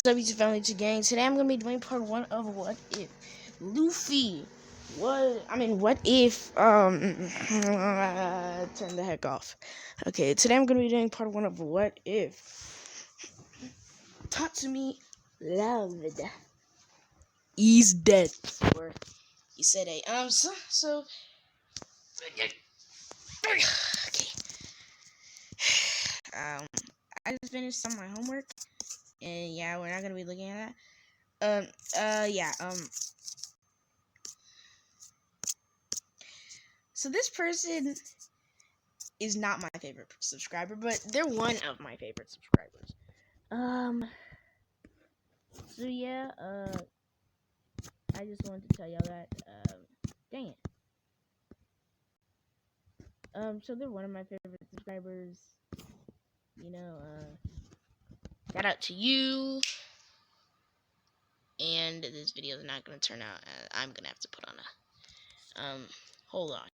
What's up, YouTube family? To gang. Today I'm gonna be doing part 1 of What If Luffy what if turn the heck off. Okay, today I'm gonna be doing part 1 of What If Tatsumi loved esdeath, or he said okay. I just finished some of my homework, and yeah, we're not gonna be looking at that. So this person is not my favorite subscriber, but they're one of my favorite subscribers. So yeah, I just wanted to tell y'all that, dang it. So they're one of my favorite subscribers. Shout out to you. And this video is not gonna turn out. I'm gonna have to put on a, hold on.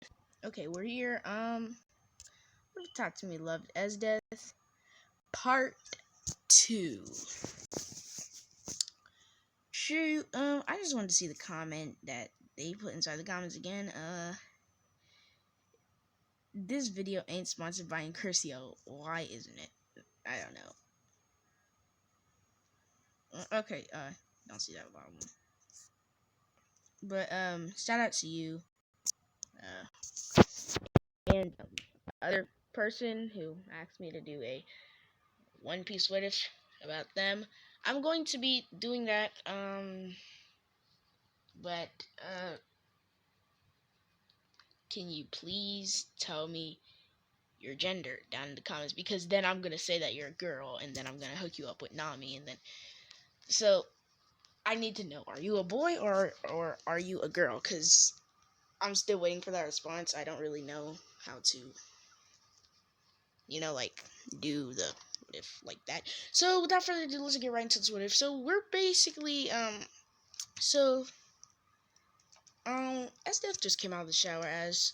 Okay, we're here. Talk to me, loved esdeath, part 2. Shoot, I just wanted to see the comment that they put inside the comments again. This video ain't sponsored by Incursio. Why isn't it? I don't know. Okay, don't see that bottom one. But, shout out to you. And other person who asked me to do a One Piece what if about them. I'm going to be doing that, but, can you please tell me your gender down in the comments, because then I'm gonna say that you're a girl, and then I'm gonna hook you up with Nami, and then so I need to know, are you a boy or are you a girl? Because I'm still waiting for that response. I don't really know how to, like, do the what if like that. So without further ado, let's get right into this what if. So we're basically esdeath just came out of the shower as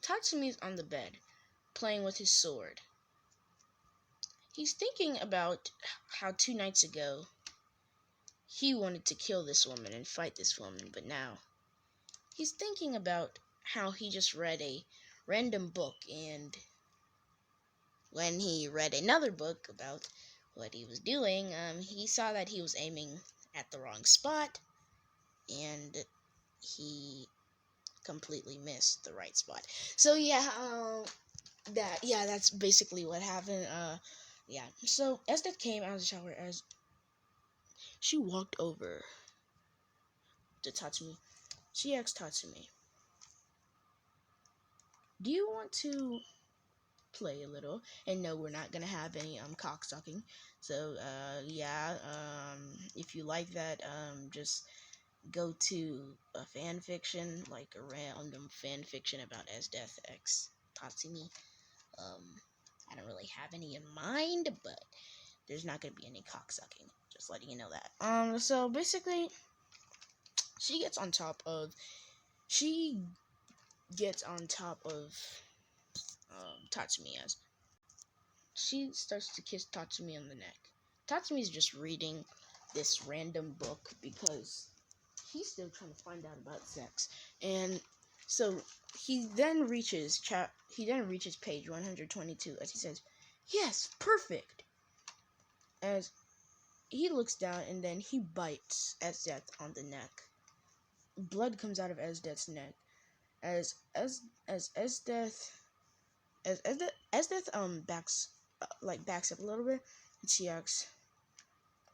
Tatsumi's on the bed playing with his sword. He's thinking about how 2 nights ago he wanted to kill this woman and fight this woman, but now he's thinking about how he just read a random book, and when he read another book about what he was doing, he saw that he was aiming at the wrong spot, and he completely missed the right spot. So yeah, that's basically what happened. Yeah. So esdeath came out of the shower as she walked over to Tatsumi. She asked Tatsumi, "Do you want to play a little?" And no, we're not gonna have any cock sucking. So yeah, if you like that, just go to a fan fiction, like a random fan fiction about esdeath x Tatsumi. I don't really have any in mind, but there's not gonna be any cock sucking. Just letting you know that. So basically, she gets on top of Tatsumi as she starts to kiss Tatsumi on the neck. Tatsumi's just reading this random book because he's still trying to find out about sex. And so he then reaches page 122 as he says, "Yes, perfect." As he looks down and then he bites esdeath on the neck. Blood comes out of esdeath's neck as esdeath backs up a little bit, and she asks,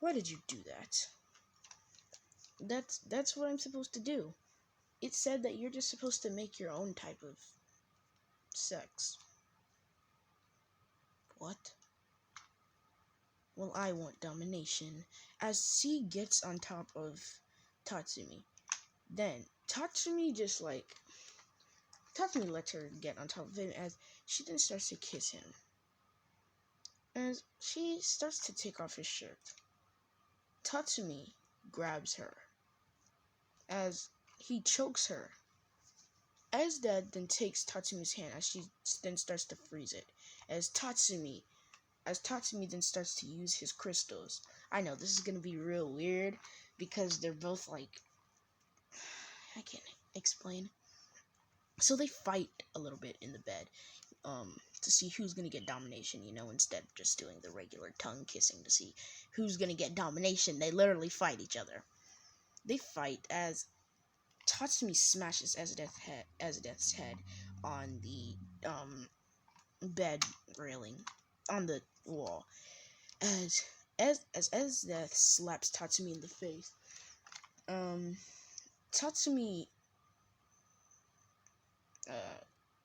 "Why did you do that?" That's what I'm supposed to do. It said that you're just supposed to make your own type of sex. What? Well, I want domination. As she gets on top of Tatsumi, then Tatsumi lets her get on top of him as she then starts to kiss him. As she starts to take off his shirt, Tatsumi grabs her as he chokes her. Esdeath then takes Tatsumi's hand as she then starts to freeze it. As Tatsumi as Tatsumi then starts to use his crystals. I know this is gonna be real weird because they're both like, I can't explain. So they fight a little bit in the bed, to see who's gonna get domination. Instead of just doing the regular tongue kissing to see who's gonna get domination, they literally fight each other. They fight as Tatsumi smashes Esdeath's head on the bed railing, on the wall. As Esdeath slaps Tatsumi in the face, Tatsumi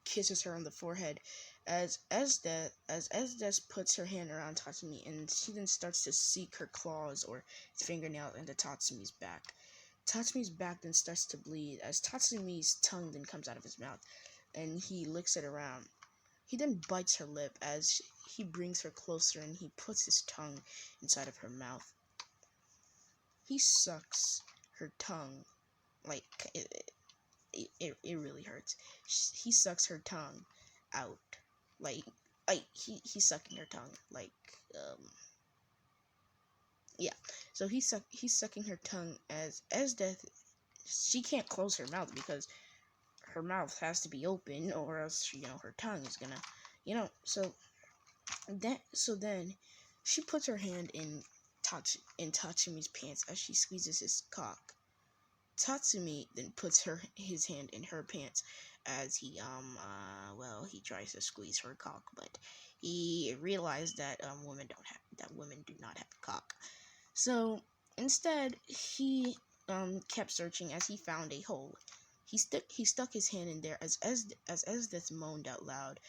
kisses her on the forehead as Esdeath puts her hand around Tatsumi, and she then starts to seek her claws or fingernail into Tatsumi's back. Tatsumi's back then starts to bleed as Tatsumi's tongue then comes out of his mouth, and he licks it around. He then bites her lip as he brings her closer, and he puts his tongue inside of her mouth. He sucks her tongue, like, it really hurts. He sucks her tongue out, like he's sucking her tongue, like, yeah. So he's sucking her tongue as Esdeath. She can't close her mouth because her mouth has to be open, or else her tongue is gonna, So then she puts her hand in Tatsumi's pants as she squeezes his cock. Tatsumi then puts his hand in her pants as he tries to squeeze her cock, but he realized that women do not have a cock. So instead, he kept searching as he found a hole. He stuck his hand in there as Esdeath moaned out loud.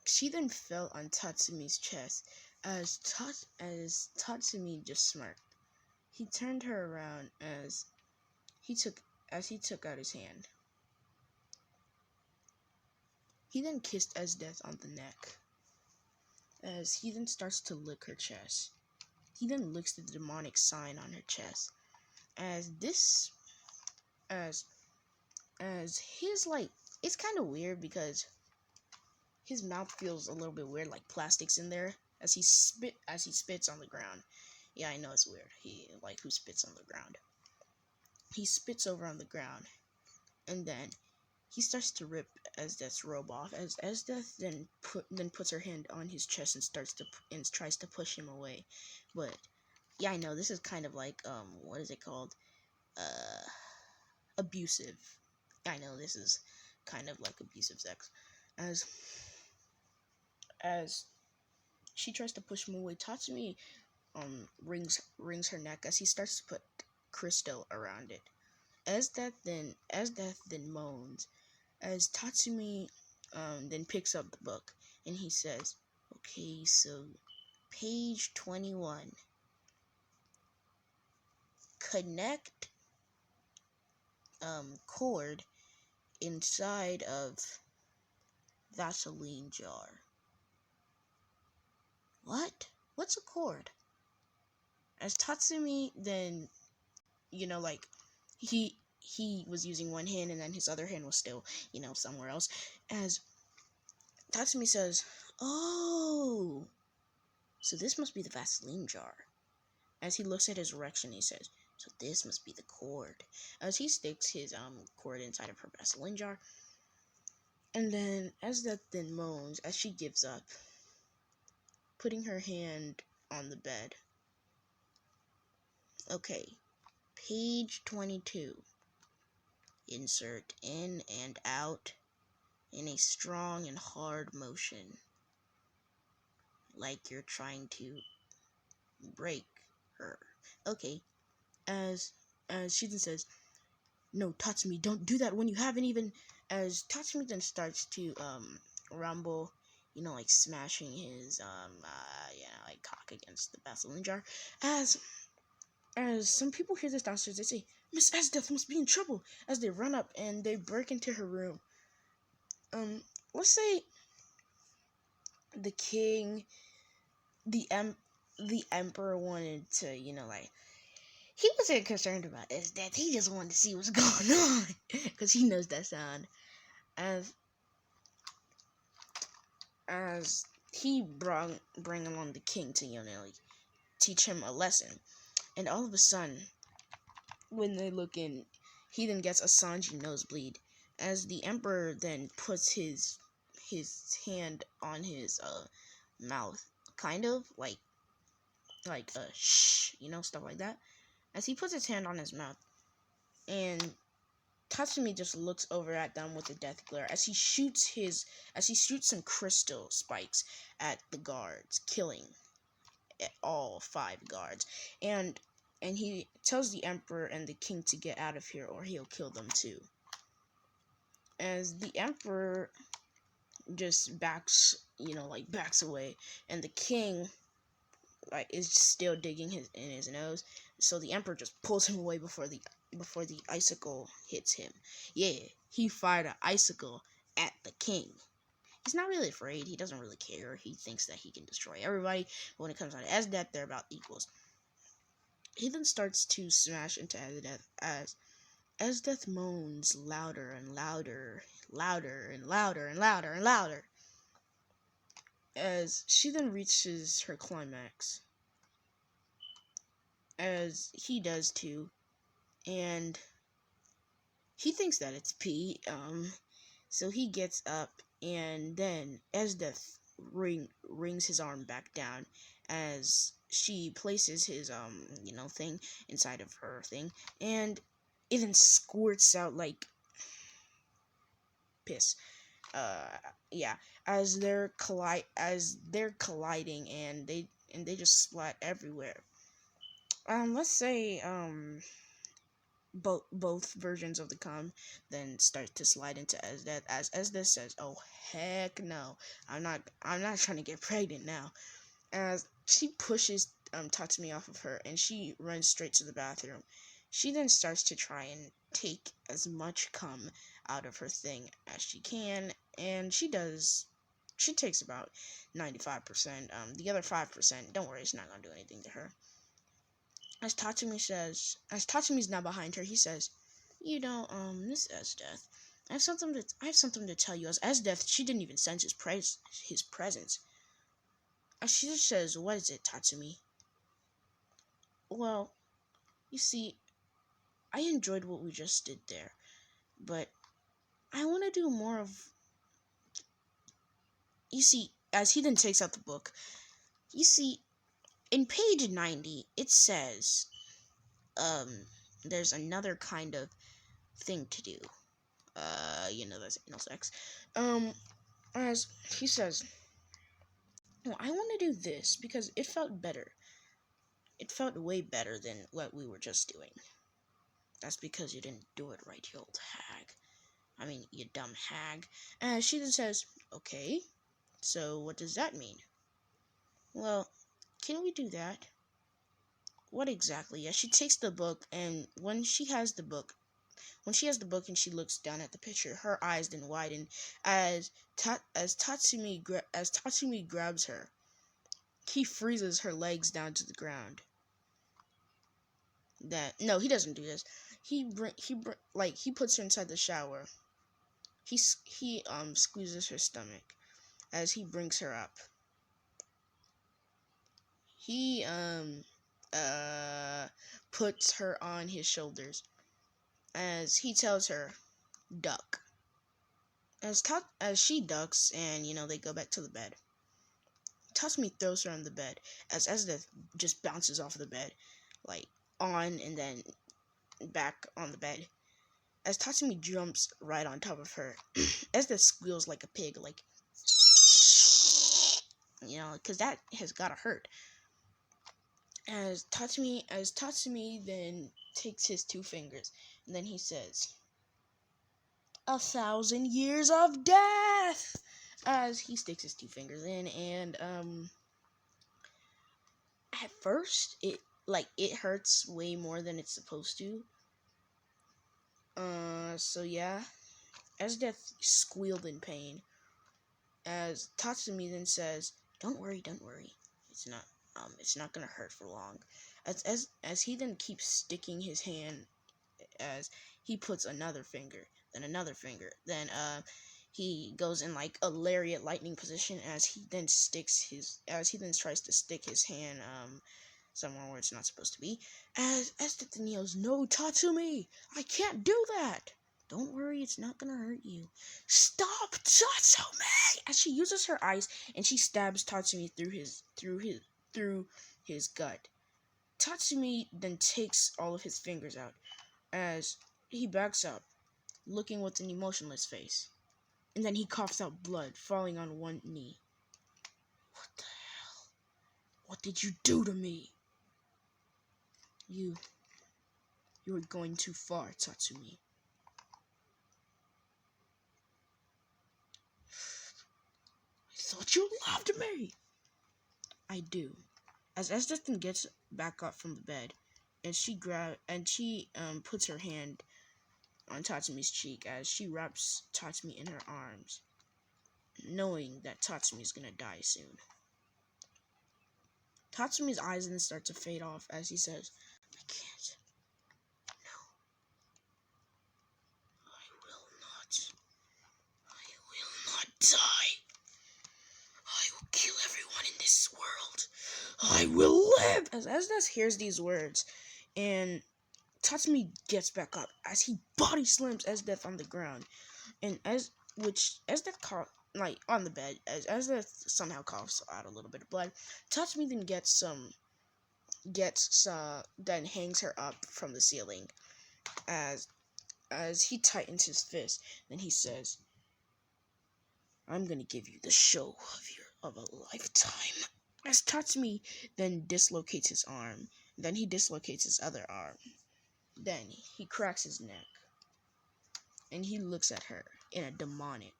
She then fell on Tatsumi's chest as Tatsumi just smirked. He turned her around as he took out his hand. He then kissed Esdeath on the neck as he then starts to lick her chest. He then licks the demonic sign on her chest as his, like, it's kind of weird because his mouth feels a little bit weird, like plastic's in there as he spits on the ground. Yeah, I know it's weird. Who spits on the ground? He spits over on the ground, and then he starts to rip Esdeath's robe off as Esdeath then puts her hand on his chest and tries to push him away. But yeah, I know this is kind of like what is it called? Abusive. I know this is kind of like abusive sex as she tries to push him away. Tatsumi rings her neck as he starts to put crystal around it. Esdeath then moans as Tatsumi then picks up the book, and he says, "Okay, so page 21. Connect cord inside of Vaseline jar." What? What's a cord? As Tatsumi then, like, he was using one hand and then his other hand was still, somewhere else. As Tatsumi says, "Oh, so this must be the Vaseline jar." As he looks at his erection, he says, "So this must be the cord." As he sticks his cord inside of her Vaseline jar, and then Esdeath then moans as she gives up, putting her hand on the bed. Okay, page 22. Insert in and out in a strong and hard motion, like you're trying to break her. Okay, as she then says, "No, Tatsumi, don't do that when you haven't even..." As Tatsumi then starts to rumble, like smashing his cock against the Vaseline jar. As some people hear this downstairs, they say, "Miss Esdeath must be in trouble," as they run up and they break into her room. Let's say the king, the emperor wanted to, he wasn't concerned about Esdeath. He just wanted to see what's going on because he knows that sound. As he bring along the king to, like, teach him a lesson. And all of a sudden, when they look in, he then gets a Sanji nosebleed, as the emperor then puts his hand on his mouth, kind of like shh, stuff like that. As he puts his hand on his mouth, and Tatsumi just looks over at them with a death glare as he shoots some crystal spikes at the guards, killing all 5 guards. And he tells the emperor and the king to get out of here or he'll kill them too. As the emperor just backs away, and the king is still digging in his nose, so the emperor just pulls him away before the icicle hits him. Yeah, he fired an icicle at the king. He's not really afraid. He doesn't really care. He thinks that he can destroy everybody. But when it comes down to esdeath, they're about equals. He then starts to smash into esdeath as esdeath moans louder and louder, louder and louder and louder and louder, as she then reaches her climax, as he does too, and he thinks that it's P. So he gets up, and then esdeath rings his arm back down as she places his thing inside of her thing, and it then squirts out like piss. Yeah, as they're colliding, and they just splat everywhere. Let's say both versions of the com then start to slide into esdeath, as esdeath says, "Oh heck no, I'm not trying to get pregnant now." As she pushes Tatsumi off of her, and she runs straight to the bathroom. She then starts to try and take as much cum out of her thing as she can, and she does. She takes about 95%. The other 5%, don't worry, it's not gonna do anything to her. As Tatsumi's now behind her, he says, "Miss esdeath, I have something to tell you." As esdeath, she didn't even sense his presence. As she just says, "What is it, Tatsumi?" "Well, you see, I enjoyed what we just did there, but I want to do more of..." You see, as he then takes out the book, you see, in page 90, it says, there's another kind of thing to do. That's anal sex. As he says, "Well, I want to do this because it felt better. It felt way better than what we were just doing." "That's because you didn't do it right, you old hag. I mean, you dumb hag." And she then says, "Okay, so what does that mean?" "Well, can we do that?" "What exactly?" Yeah, she takes the book, and when she has the book and she looks down at the picture, her eyes then widen as Tatsumi grabs her. He freezes her legs down to the ground. No, he doesn't do this. He puts her inside the shower. He squeezes her stomach as he brings her up. He puts her on his shoulders as he tells her, "Duck." As she ducks, and they go back to the bed, Tatsumi throws her on the bed as esdeath just bounces off the bed, like on and then back on the bed. As Tatsumi jumps right on top of her, esdeath squeals like a pig, like, because that has gotta hurt. As Tatsumi then takes his 2 fingers, and then he says, "1,000 years of death!" As he sticks his 2 fingers in, and at first it hurts way more than it's supposed to. So yeah, esdeath squealed in pain. As Tatsumi then says, don't worry. It's not gonna hurt for long." As he then keeps sticking his hand, as he puts another finger, then he goes in like a lariat lightning position as he then tries to stick his hand somewhere where it's not supposed to be. As Esdeath yells, "No, Tatsumi! I can't do that!" "Don't worry, it's not gonna hurt you." "Stop, Tatsumi!" As she uses her ice and she stabs Tatsumi through his gut. Tatsumi then takes all of his fingers out as he backs up, looking with an emotionless face. And then he coughs out blood, falling on one knee. "What the hell? What did you do to me?" You're going too far, Tatsumi." "I thought you loved me." "I do." As Esdeath gets back up from the bed, and she puts her hand on Tatsumi's cheek as she wraps Tatsumi in her arms, knowing that Tatsumi is gonna die soon. Tatsumi's eyes then start to fade off as he says, "I can't. No. I will not die. I will kill everyone in this world. I will live." As Esdeath hears these words, and Tatsumi gets back up as he body slams Esdeath on the ground, and Esdeath on the bed, as Esdeath somehow coughs out a little bit of blood. Tatsumi then hangs her up from the ceiling as he tightens his fist. Then he says, "I'm gonna give you the show of a lifetime." As Tatsumi then dislocates his arm, then he dislocates his other arm. Then he cracks his neck, and he looks at her in a demonic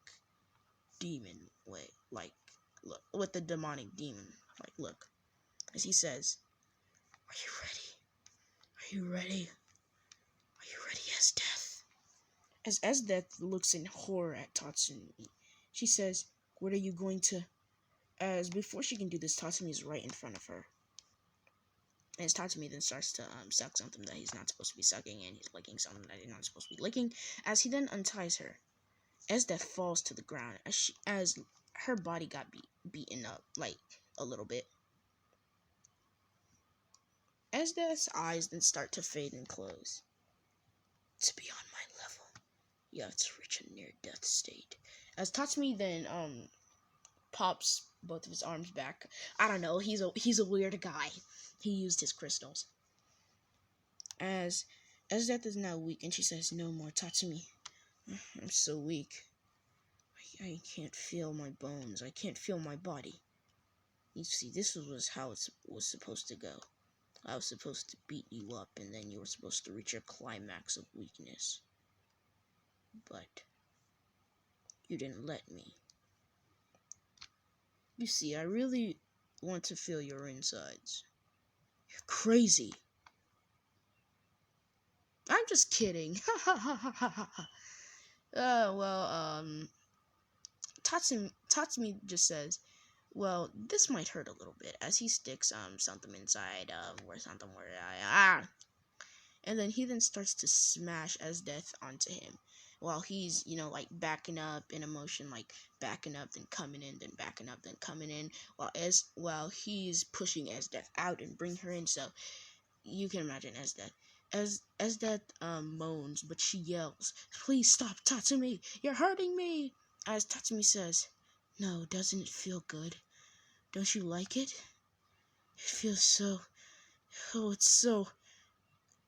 demon way, like, look, with the demonic demon, like, look, as he says, "Are you ready? Are you ready? Are you ready, Esdeath?" As Esdeath looks in horror at Tatsumi, she says, "What are you going to..." As before she can do this, Tatsumi is right in front of her. As Tatsumi then starts to suck something that he's not supposed to be sucking, and he's licking something that he's not supposed to be licking. As he then unties her, Esdeath falls to the ground as her body got beaten up, like, a little bit. Esdeath's eyes then start to fade and close. "To be on my level, you have to reach a near-death state." As Tatsumi then pops both of his arms back. I don't know, he's a weird guy. He used his crystals. As Esdeath is now weak, and she says, "No more, Tatsumi. I'm so weak. I can't feel my bones. I can't feel my body." You see, this was how it was supposed to go. I was supposed to beat you up, and then you were supposed to reach your climax of weakness. But you didn't let me. You see, I really want to feel your insides. You're crazy." "I'm just kidding." Tatsumi just says, "Well, this might hurt a little bit," as he sticks something inside and then he then starts to smash Esdeath onto him while he's, like, backing up in a motion, like backing up then coming in, then backing up then coming in, while he's pushing Esdeath out and bring her in. So you can imagine Esdeath moans, but she yells, "Please stop, Tatsumi! You're hurting me!" As Tatsumi says, "No, doesn't it feel good? Don't you like it? It feels so... oh, it's so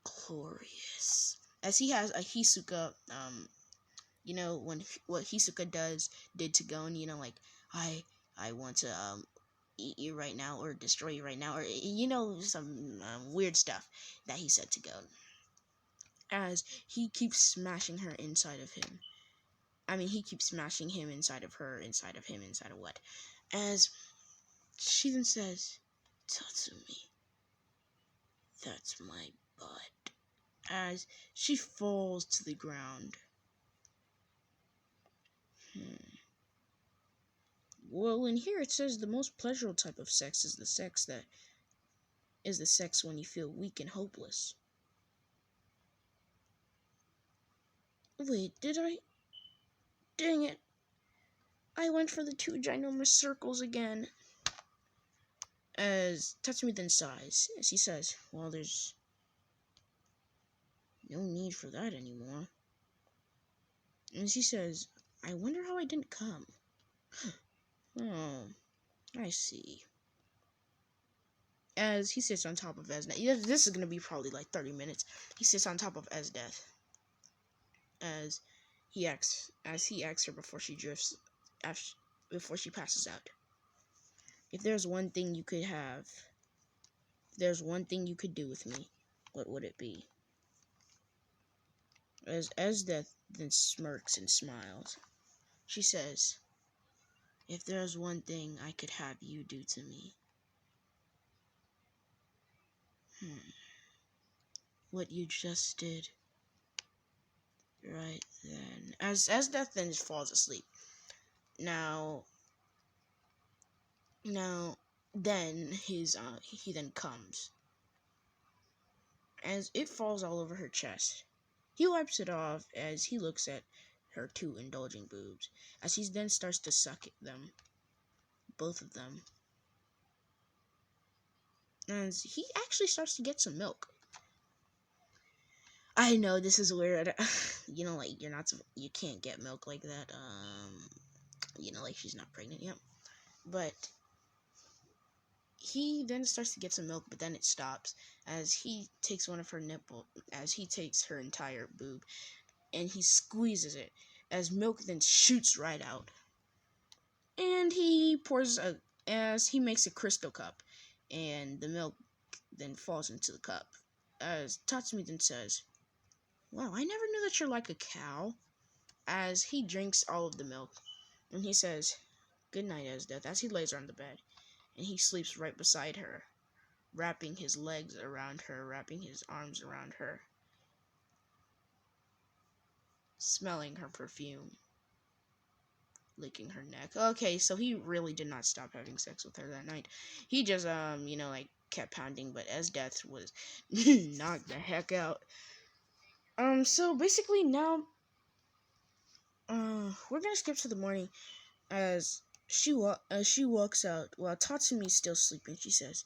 glorious." As he has a Hisoka, what Hisoka did to Gon, like, I want to eat you right now, or destroy you right now, or some weird stuff that he said to Gon. As he keeps smashing her inside of him. He keeps smashing him inside of her, inside of him, inside of what? As she then says, "Tatsumi, that's my butt." As she falls to the ground. Well, in here it says the most pleasurable type of sex is the sex when you feel weak and hopeless. Wait, did I? Dang it. I went for the 2 ginormous circles again. As Tatsumi then sighs, as he says, well, there's no need for that anymore. And she says, I wonder how I didn't come. Oh, I see. As he sits on top of esdeath. Yeah, this is going to be probably like 30 minutes. He sits on top of esdeath. As he asks her before she before she passes out. If there's one thing you could have, if there's one thing you could do with me, what would it be? As esdeath then smirks and smiles, she says, if there's one thing I could have you do to me, what you just did right then. As esdeath then just falls asleep. Now then he then comes. As it falls all over her chest, he wipes it off as he looks at her 2 indulging boobs, as he then starts to suck at them, both of them. As he actually starts to get some milk. I know this is weird. Like you can't get milk like that. Like she's not pregnant yet. But he then starts to get some milk, but then it stops as he takes one of her nipple, as he takes her entire boob, and he squeezes it, as milk then shoots right out. And he as he makes a crystal cup, and the milk then falls into the cup. As Tatsumi then says, wow, I never knew that you're like a cow. As he drinks all of the milk, and he says, good night, esdeath, as he lays her on the bed, and he sleeps right beside her, wrapping his legs around her, wrapping his arms around her, smelling her perfume, licking her neck. Okay, so he really did not stop having sex with her that night. He just, kept pounding, but esdeath was knocked the heck out. So basically now, we're gonna skip to the morning, as she walks out while Tatsumi's still sleeping. She says,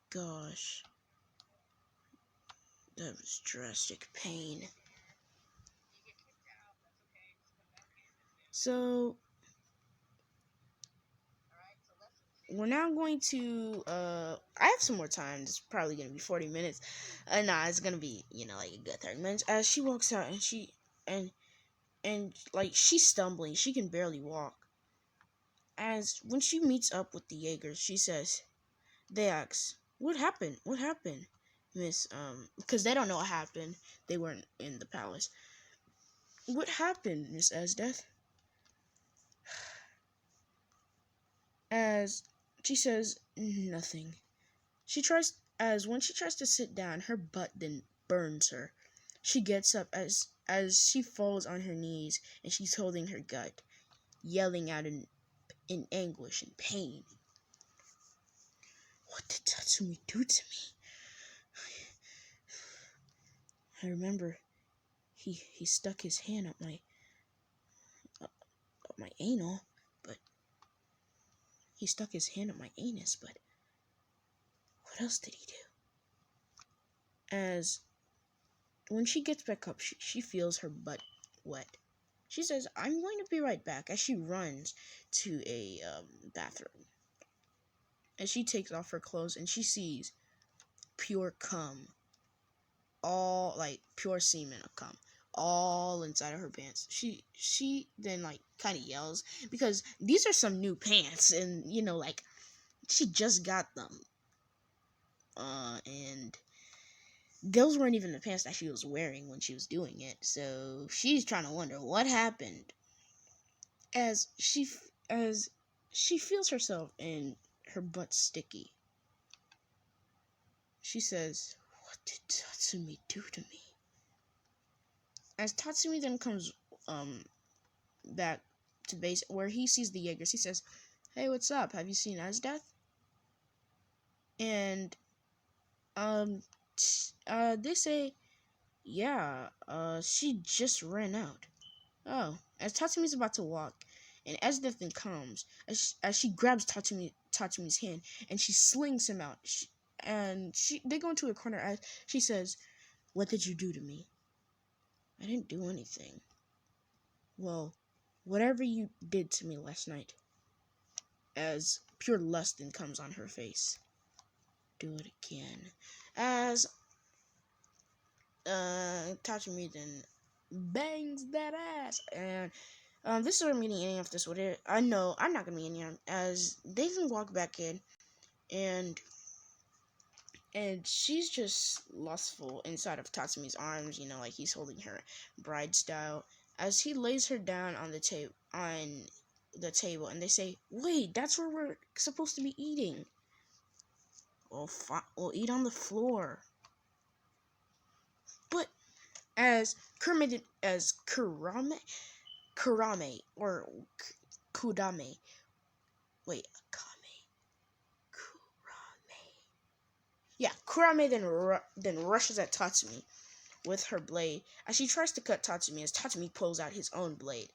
gosh, that was drastic pain. So we're now going to I have some more time. It's probably gonna be 40 minutes. It's gonna be like a good 30 minutes. As she walks out, and like she's stumbling, she can barely walk. As when she meets up with the Jaegers, she says, they ask, what happened, miss? Because they don't know what happened. They weren't in the palace. What happened, Miss esdeath? As she says, nothing. When she tries to sit down, her butt then burns her. She gets up as she falls on her knees, and she's holding her gut, yelling out in anguish and pain. What did Tatsumi do to me? I remember he stuck his hand up my anal, but he stuck his hand up my anus, but what else did he do? As when she gets back up, she feels her butt wet. She says, I'm going to be right back, as she runs to a bathroom. As she takes off her clothes, and she sees pure cum, all like pure semen of cum, all inside of her pants. She then kind of yells, because these are some new pants, and she just got them, and those weren't even the pants that she was wearing when she was doing it. So she's trying to wonder what happened. As she feels herself and her butt sticky, she says, what did Tatsumi do to me? As Tatsumi then comes back to base where he sees the Jaegers, he says, hey, what's up? Have you seen esdeath? And they say Yeah, she just ran out. Oh, as Tatsumi's about to walk, and as the thing comes, as she grabs Tatsumi's hand, and she slings him out. They go into a corner as she says, "What did you do to me?" "I didn't do anything." "Well, whatever you did to me last night," as pure lust then comes on her face. "Do it again." As Tatsumi then bangs that ass, and this is where I'm getting any of this. What it? I know I'm not gonna be any as they then walk back in, and she's just lustful inside of Tatsumi's arms. You know, like he's holding her bride style. As he lays her down on the table, and they say, "Wait, that's where we're supposed to be eating." We'll eat on the floor. But as Kurame or Kudame. Wait, Kame. Kurame. Yeah, Kurame then rushes at Tatsumi with her blade as she tries to cut Tatsumi as Tatsumi pulls out his own blade,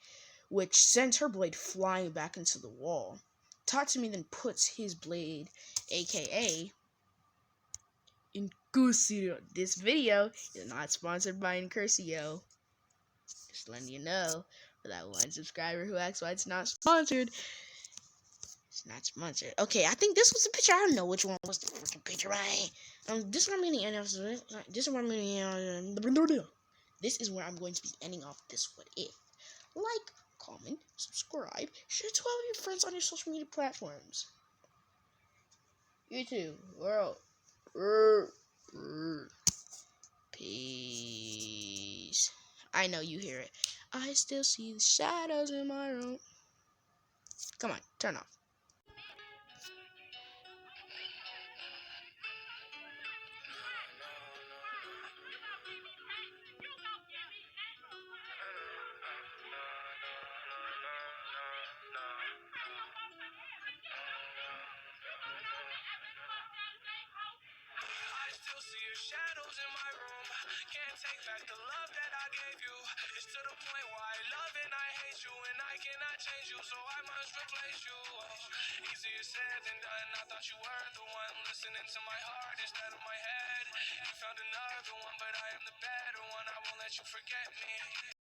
which sends her blade flying back into the wall. Tatsumi then puts his blade, aka Incursio. This video is not sponsored by Incursio. Just letting you know, for that one subscriber who asks why it's not sponsored. It's not sponsored. Okay, I think this was the picture. I don't know which one was the freaking picture, right? This is where I'm going to end off. This is where I'm going to This is where I'm going to be ending off this what if. Like, comment, subscribe, share to all your friends on your social media platforms. YouTube, world. Peace. I know you hear it. I still see the shadows in my room. Come on, turn off. I still see your shadows in my room. Can't take back the love that I gave you. It's to the point where I love and I hate you, and I cannot change you, so I must replace you. Easier said than done. I thought you were the one listening to my heart instead of my head. You found another one, but I am the better one. I won't let you forget me.